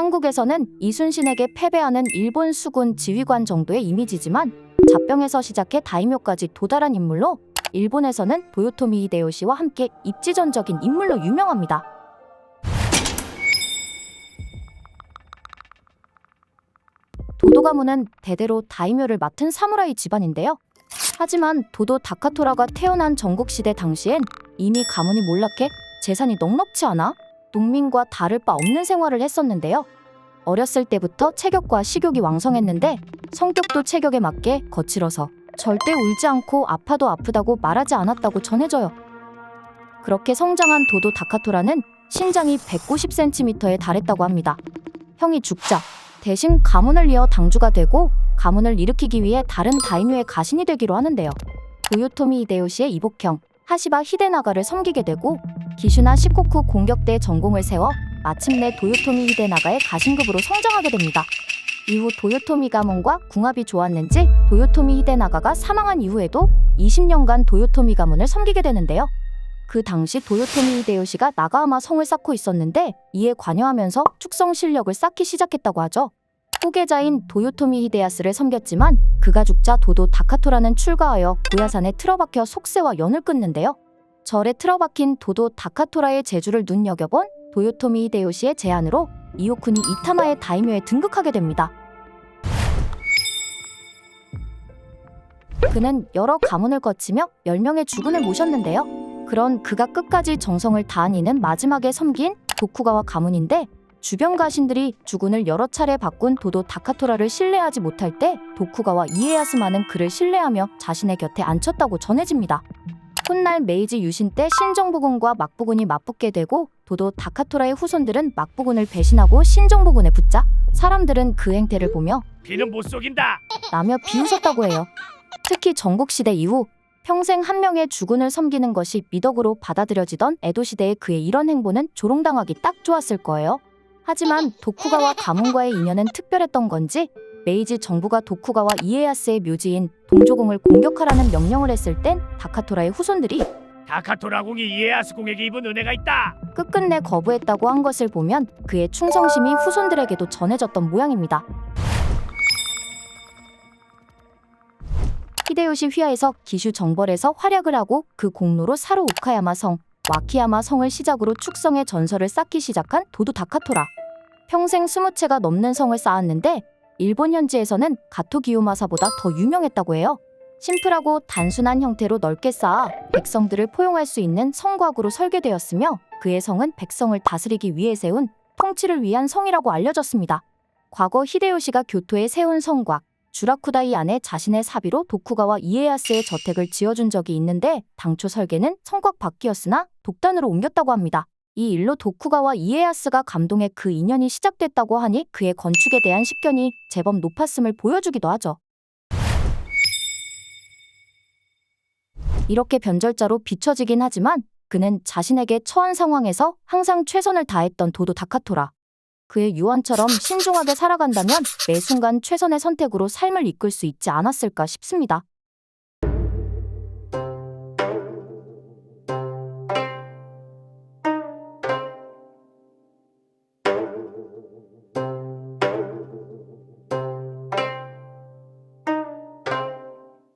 한국에서는 이순신에게 패배하는 일본 수군 지휘관 정도의 이미지지만 잡병에서 시작해 다이묘까지 도달한 인물로 일본에서는 도요토미 히데요시와 함께 입지전적인 인물로 유명합니다. 도도 가문은 대대로 다이묘를 맡은 사무라이 집안인데요. 하지만 도도 다카토라가 태어난 전국시대 당시엔 이미 가문이 몰락해 재산이 넉넉치 않아 농민과 다를 바 없는 생활을 했었는데요. 어렸을 때부터 체격과 식욕이 왕성했는데 성격도 체격에 맞게 거칠어서 절대 울지 않고 아파도 아프다고 말하지 않았다고 전해져요. 그렇게 성장한 도도 다카토라는 신장이 190cm에 달했다고 합니다. 형이 죽자 대신 가문을 이어 당주가 되고 가문을 일으키기 위해 다른 다이묘의 가신이 되기로 하는데요. 도요토미 히데요시의 이복형 하시바 히데나가를 섬기게 되고 기슈나 시코쿠 공격대에 전공을 세워 마침내 도요토미 히데나가의 가신급으로 성장하게 됩니다. 이후 도요토미 가문과 궁합이 좋았는지 도요토미 히데나가가 사망한 이후에도 20년간 도요토미 가문을 섬기게 되는데요. 그 당시 도요토미 히데요시가 나가하마 성을 쌓고 있었는데 이에 관여하면서 축성 실력을 쌓기 시작했다고 하죠. 후계자인 도요토미 히데야스를 섬겼지만 그가 죽자 도도 다카토라는 출가하여 고야산에 틀어박혀 속세와 연을 끊는데요. 절에 틀어박힌 도도 다카토라의 재주를 눈여겨본 도요토미 히데요시의 제안으로 이오쿠니 이타마의 다이묘에 등극하게 됩니다. 그는 여러 가문을 거치며 10명의 주군을 모셨는데요. 그런 그가 끝까지 정성을 다한 이는 마지막에 섬긴 도쿠가와 가문인데 주변 가신들이 주군을 여러 차례 바꾼 도도 다카토라를 신뢰하지 못할 때 도쿠가와 이에야스만은 그를 신뢰하며 자신의 곁에 앉혔다고 전해집니다. 훗날 메이지 유신 때 신정부군과 막부군이 맞붙게 되고 도도 다카토라의 후손들은 막부군을 배신하고 신정부군에 붙자 사람들은 그 행태를 보며 비는 못 속인다. 라며 비웃었다고 해요. 특히 전국시대 이후 평생 한 명의 주군을 섬기는 것이 미덕으로 받아들여지던 에도시대의 그의 이런 행보는 조롱당하기 딱 좋았을 거예요. 하지만 도쿠가와 가문과의 인연은 특별했던 건지 메이지 정부가 도쿠가와 이에야스의 묘지인 동조궁을 공격하라는 명령을 했을 땐 다카토라의 후손들이 다카토라 공이 이에야스 공에게 입은 은혜가 있다. 끝끝내 거부했다고 한 것을 보면 그의 충성심이 후손들에게도 전해졌던 모양입니다. 히데요시 휘하에서 기슈 정벌에서 활약을 하고 그 공로로 사루 우카야마 성, 와키야마 성을 시작으로 축성의 전설을 쌓기 시작한 도도 다카토라. 평생 20채가 넘는 성을 쌓았는데 일본 현지에서는 가토 기요마사보다 더 유명했다고 해요. 심플하고 단순한 형태로 넓게 쌓아 백성들을 포용할 수 있는 성곽으로 설계되었으며 그의 성은 백성을 다스리기 위해 세운 통치를 위한 성이라고 알려졌습니다. 과거 히데요시가 교토에 세운 성곽 주라쿠다이 안에 자신의 사비로 도쿠가와 이에야스의 저택을 지어준 적이 있는데 당초 설계는 성곽 밖이었으나 독단으로 옮겼다고 합니다. 이 일로 도쿠가와 이에야스가 감동해 그 인연이 시작됐다고 하니 그의 건축에 대한 식견이 제법 높았음을 보여주기도 하죠. 이렇게 변절자로 비춰지긴 하지만 그는 자신에게 처한 상황에서 항상 최선을 다했던 도도 다카토라. 그의 유언처럼 신중하게 살아간다면 매 순간 최선의 선택으로 삶을 이끌 수 있지 않았을까 싶습니다.